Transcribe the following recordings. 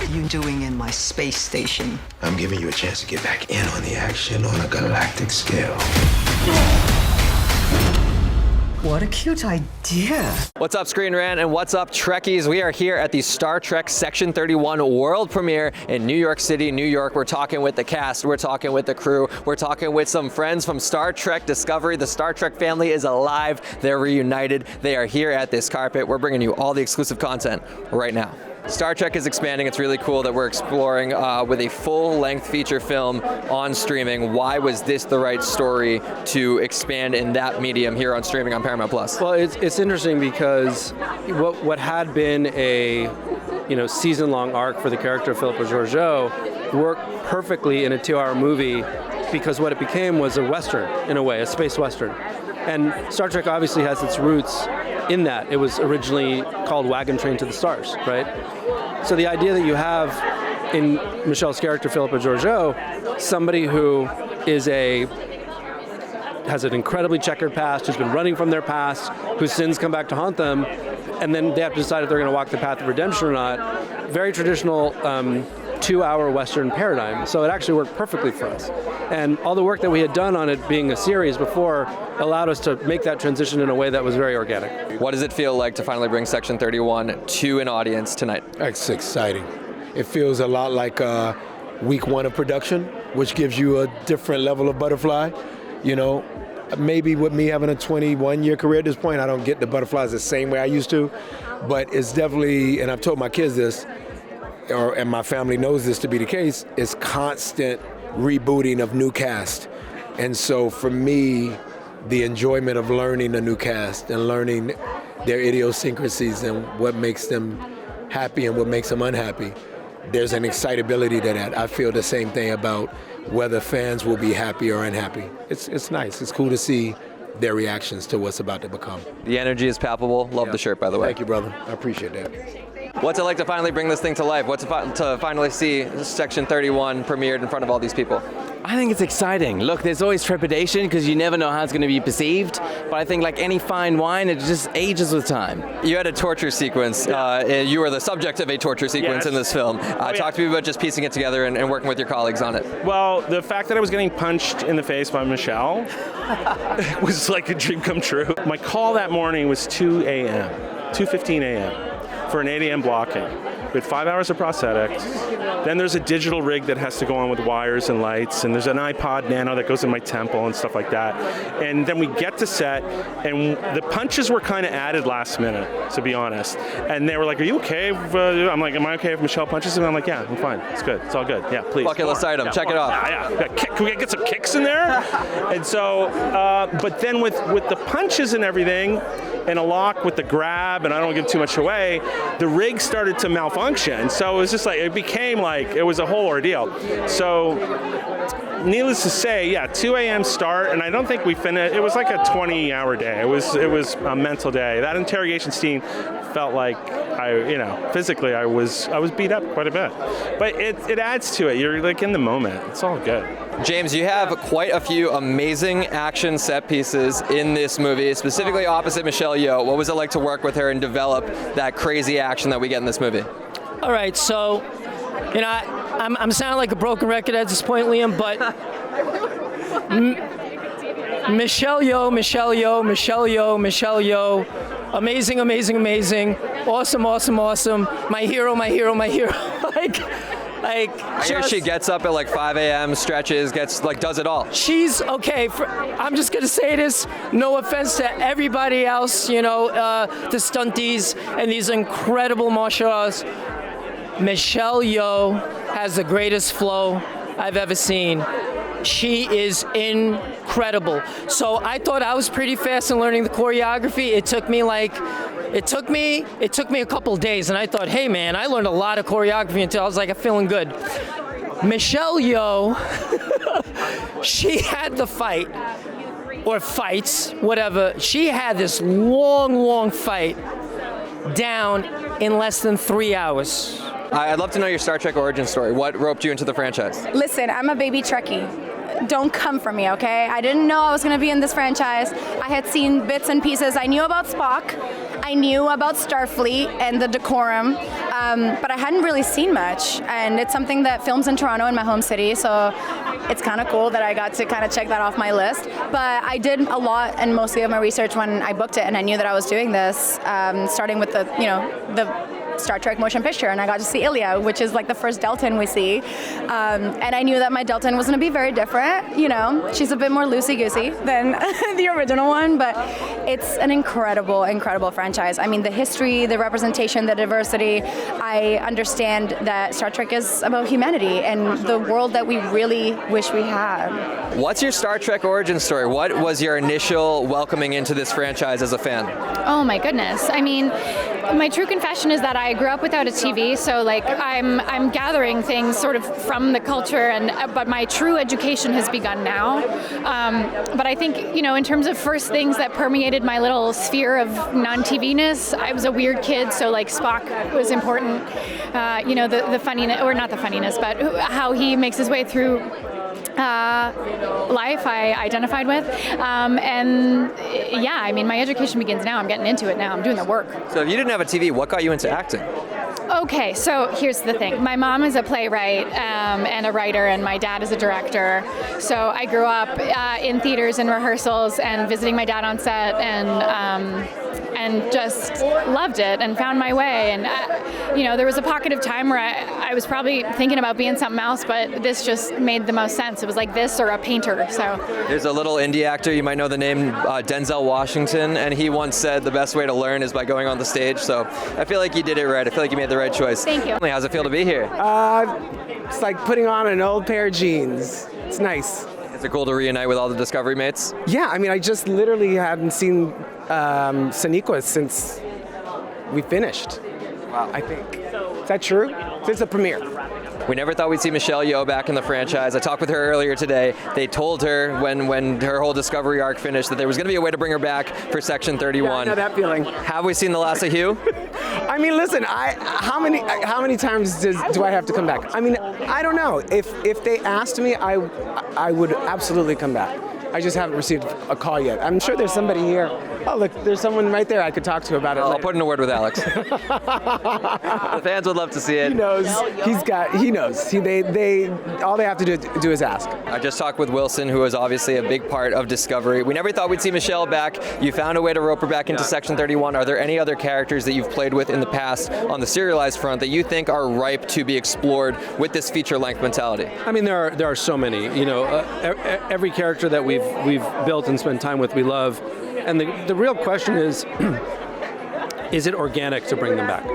are you doing in my space station? I'm giving you a chance to get back in on the action on a galactic scale. What a cute idea. What's up, Screen Rant, and what's up, Trekkies? We are here at the Star Trek Section 31 world premiere in New York City, New York. We're talking with the cast, we're talking with the crew, we're talking with some friends from Star Trek Discovery. The Star Trek family is alive, they're reunited, they are here at this carpet. We're bringing you all the exclusive content right now. Star Trek is expanding. It's really cool that we're exploring with a full-length feature film on streaming. Why was this the right story to expand in that medium here on streaming on Paramount Plus? Well, it's interesting because what had been a season-long arc for the character of Philippa Georgiou worked perfectly in a 2-hour movie because what it became was a Western, in a way, a space Western. And Star Trek obviously has its roots in that. It was originally called Wagon Train to the Stars, right? So the idea that you have in Michelle's character, Philippa Georgiou, somebody who has an incredibly checkered past, who's been running from their past, whose sins come back to haunt them, and then they have to decide if they're going to walk the path of redemption or not. Very traditional 2-hour Western paradigm. So it actually worked perfectly for us. And all the work that we had done on it being a series before allowed us to make that transition in a way that was very organic. What does it feel like to finally bring Section 31 to an audience tonight? It's exciting. It feels a lot like week 1 of production, which gives you a different level of butterfly. Maybe with me having a 21-year career at this point, I don't get the butterflies the same way I used to. But it's definitely, and I've told my kids this, and my family knows this to be the case, is constant rebooting of new cast. And so for me, the enjoyment of learning a new cast and learning their idiosyncrasies and what makes them happy and what makes them unhappy, there's an excitability to that. I feel the same thing about whether fans will be happy or unhappy. It's nice. It's cool to see their reactions to what's about to become. The energy is palpable. Love the shirt, by the way. Thank you, brother. I appreciate that. What's it like to finally bring this thing to life? What's it to finally see Section 31 premiered in front of all these people? I think it's exciting. Look, there's always trepidation because you never know how it's going to be perceived. But I think like any fine wine, it just ages with time. You had a torture sequence. You were the subject of a torture sequence in this film. Talk to me about just piecing it together and working with your colleagues on it. Well, the fact that I was getting punched in the face by Michelle was like a dream come true. My call that morning was 2:15 a.m. for an 8 a.m. blocking. We had 5 hours of prosthetics. Then there's a digital rig that has to go on with wires and lights, and there's an iPod Nano that goes in my temple and stuff like that. And then we get to set, and the punches were kind of added last minute, to be honest. And they were like, "Are you okay?" I'm like, "Am I okay if Michelle punches him?" I'm like, "Yeah, I'm fine. It's good. It's all good. Yeah, please." Bucket list item. Check it off. Yeah. Can we get some kicks in there? And so, but then with the punches and everything, and a lock with the grab, and I don't give too much away, the rig started to malfunction. So it was just like, it became like, it was a whole ordeal. So needless to say, 2 a.m. start, and I don't think we finished, it was like a 20-hour day. It was a mental day. That interrogation scene felt like physically I was beat up quite a bit. But it adds to it. You're like in the moment. It's all good. James, you have quite a few amazing action set pieces in this movie, specifically opposite Michelle Yeoh. What was it like to work with her and develop that crazy action that we get in this movie? All right, so, I'm sounding like a broken record at this point, Liam, but Michelle Yeoh, amazing, awesome, my hero. I hear she gets up at like 5 a.m., stretches, does it all. She's okay. I'm just gonna say this. No offense to everybody else, the stunties and these incredible martial arts. Michelle Yeoh has the greatest flow I've ever seen. She is incredible. So I thought I was pretty fast in learning the choreography. It took me a couple of days, and I thought, hey man, I learned a lot of choreography until I was like, I'm feeling good. Michelle Yeoh, she had the fight, or fights, whatever. She had this long fight down in less than 3 hours. I'd love to know your Star Trek origin story. What roped you into the franchise? Listen, I'm a baby Trekkie. Don't come for me, okay? I didn't know I was gonna be in this franchise. I had seen bits and pieces. I knew about Spock. I knew about Starfleet and the decorum. but I hadn't really seen much, and it's something that films in Toronto, in my home city, so it's kind of cool that I got to kind of check that off my list. But I did a lot and mostly of my research when I booked it, and I knew that I was doing this, starting with the Star Trek motion picture, and I got to see Ilya, which is like the first Deltan we see, and I knew that my Deltan was going to be very different. She's a bit more loosey-goosey than the original one, but it's an incredible, incredible franchise. I mean, the history, the representation, the diversity. I understand that Star Trek is about humanity and the world that we really wish we had. What's your Star Trek origin story? What was your initial welcoming into this franchise as a fan? Oh my goodness. I mean, my true confession is that I grew up without a TV, so like I'm gathering things sort of from the culture, but my true education has begun now. But I think, in terms of first things that permeated my little sphere of non-TV-ness, I was a weird kid, so like Spock was important. The funniness, or not the funniness, but how he makes his way through life I identified with, my education begins now. I'm getting into it now. I'm doing the work. So if you didn't have a TV, what got you into acting? Okay, so here's the thing. My mom is a playwright and a writer, and my dad is a director. So I grew up in theaters and rehearsals and visiting my dad on set, and just loved it and found my way. And there was a pocket of time where I was probably thinking about being something else, but this just made the most sense. It was like this or a painter. So there's a little indie actor, you might know the name, Denzel Washington, and he once said the best way to learn is by going on the stage. So I feel like you did it right. I feel like you made the right choice. Thank you. How's it feel to be here? It's like putting on an old pair of jeans. It's nice. Is it cool to reunite with all the Discovery mates? Yeah, I mean, I just literally hadn't seen Sonequa since we finished. Wow. I think. Is that true? Since the premiere. We never thought we'd see Michelle Yeoh back in the franchise. I talked with her earlier today. They told her when her whole Discovery arc finished that there was going to be a way to bring her back for Section 31. Yeah, I know that feeling. Have we seen the last of Hugh? I mean, listen. How many times do I have to come back? I mean, I don't know. If they asked me, I would absolutely come back. I just haven't received a call yet. I'm sure there's somebody here. Oh, look, there's someone right there I could talk to about it. I'll put in a word with Alex. The fans would love to see it. He knows. He knows. All they have to do is ask. I just talked with Wilson, who was obviously a big part of Discovery. We never thought we'd see Michelle back. You found a way to rope her back into Section 31. Are there any other characters that you've played with in the past on the serialized front that you think are ripe to be explored with this feature-length mentality? I mean, there are so many. Every character that we've built and spent time with, we love. And the real question is it organic to bring them back?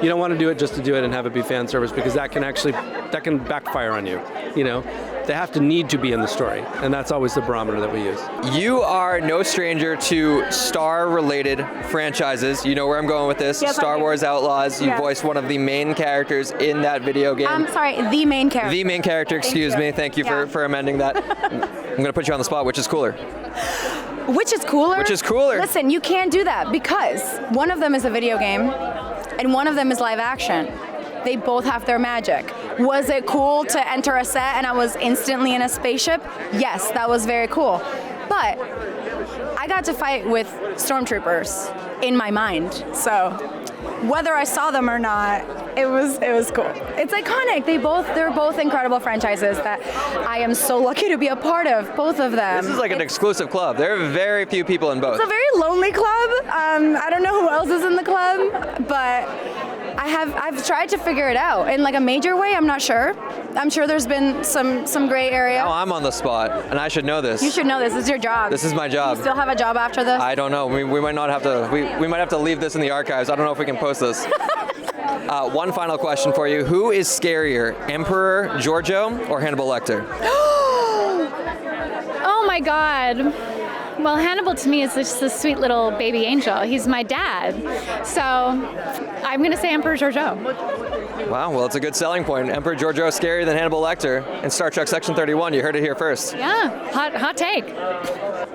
You don't want to do it just to do it and have it be fan service, because that can backfire on you. They have to need to be in the story, and that's always the barometer that we use. You are no stranger to Star-related franchises. You know where I'm going with this. Yes, Star Wars Outlaws. You voiced one of the main characters in that video game. I'm sorry, the main character. The main character, excuse me. Thank you for amending that. I'm going to put you on the spot. Which is cooler? Which is cooler? Which is cooler? Listen, you can't do that because one of them is a video game and one of them is live action. They both have their magic. Was it cool to enter a set and I was instantly in a spaceship? Yes, that was very cool. But I got to fight with stormtroopers in my mind. So whether I saw them or not, it was cool. It's iconic. They're both incredible franchises that I am so lucky to be a part of, both of them. This is like an exclusive club. There are very few people in both. It's a very lonely club. I don't know who else is in the club, but I've tried to figure it out in like a major way. I'm not sure. I'm sure there's been some gray area. Oh, I'm on the spot, and I should know this. You should know this. It's your job. This is my job. You still have a job after this? I don't know. We might not have to. We might have to leave this in the archives. I don't know if we can post this. One final question for you. Who is scarier, Emperor Georgiou or Hannibal Lecter? Oh my God. Well, Hannibal to me is just this sweet little baby angel. He's my dad. So I'm going to say Emperor Georgiou. Wow, well, it's a good selling point. Emperor Georgiou is scarier than Hannibal Lecter in Star Trek Section 31. You heard it here first. Yeah, hot take.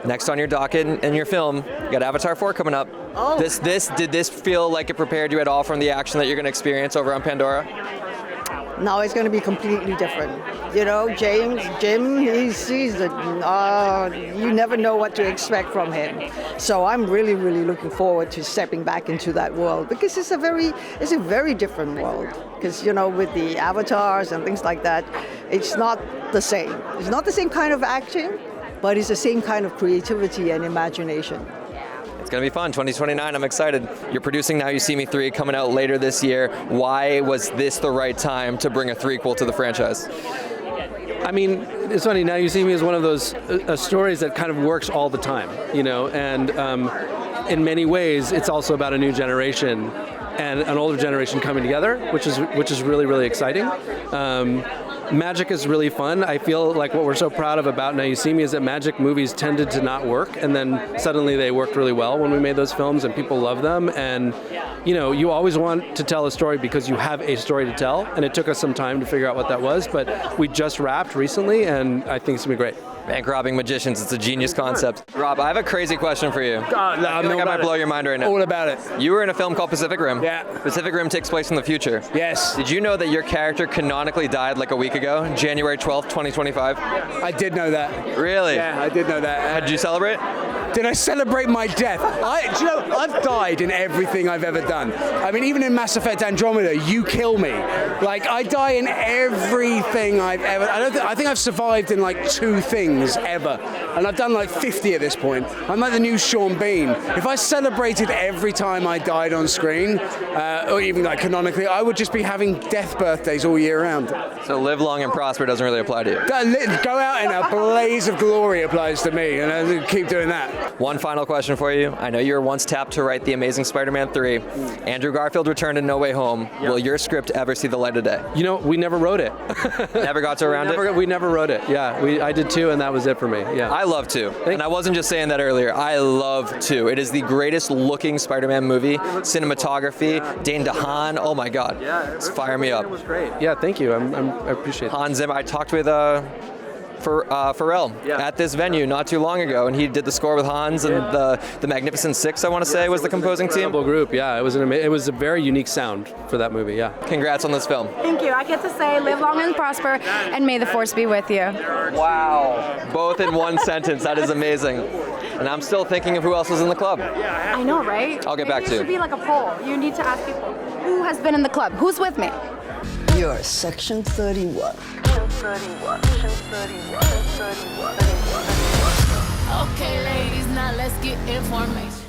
Next on your docket in your film, you got Avatar 4 coming up. Oh. Did this feel like it prepared you at all from the action that you're going to experience over on Pandora? Now it's going to be completely different. You know, Jim, you never know what to expect from him. So I'm really, really looking forward to stepping back into that world because it's a very different world. Because, you know, with the avatars and things like that, it's not the same. It's not the same kind of acting, but it's the same kind of creativity and imagination. It's going to be fun. 2029, I'm excited. You're producing Now You See Me 3 coming out later this year. Why was this the right time to bring a threequel to the franchise? I mean, it's funny, Now You See Me is one of those stories that kind of works all the time, you know, and in many ways, it's also about a new generation and an older generation coming together, which is really, really exciting. Magic is really fun. I feel like what we're so proud of about Now You See Me is that magic movies tended to not work, and then suddenly they worked really well when we made those films, and people love them. And you know, you always want to tell a story because you have a story to tell, and it took us some time to figure out what that was, but we just wrapped recently, and I think it's gonna be great. Bank robbing magicians, it's a genius concept. Rob, I have a crazy question for you. I feel like I might blow your mind right now. All about it. You were in a film called Pacific Rim. Yeah. Pacific Rim takes place in the future. Yes. Did you know that your character canonically died like a week ago, January 12th, 2025? I did know that. Really? Yeah, I did know that. Did you celebrate? Did I celebrate my death? Do you know, I've died in everything I've ever done. I mean, even in Mass Effect Andromeda, you kill me. Like, I die in everything I've ever... I think I've survived in like 2 things ever. And I've done like 50 at this point. I'm like the new Sean Bean. If I celebrated every time I died on screen, or even like canonically, I would just be having death birthdays all year round. So live long and prosper doesn't really apply to you. Go out in a blaze of glory applies to me, and I keep doing that. One final question for you. I know you were once tapped to write The Amazing Spider-Man 3. Andrew Garfield returned in No Way Home. Yep. Will your script ever see the light of day? You know, we never wrote it. Never got to around it? We never wrote it, yeah. I did 2, and that was it for me, yeah. I love 2, and I wasn't just saying that earlier. I love 2. It is the greatest looking Spider-Man movie. Cinematography, Dane DeHaan, oh my God. Yeah, fire me up. It was great. Yeah, thank you. I appreciate it. Hans Zimmer, I talked with Pharrell at this venue not too long ago, and he did the score with Hans and the Magnificent Six, I want to say, was the composing team. Group, yeah. It was a very unique sound for that movie, yeah. Congrats on this film. Thank you. I get to say live long and prosper, and may the force be with you. Wow. Both in one sentence. That is amazing. And I'm still thinking of who else was in the club. I know, right? I'll get back to you. It should be like a poll. You need to ask people, who has been in the club? Who's with me? You're Section 31. Okay, ladies, now let's get information.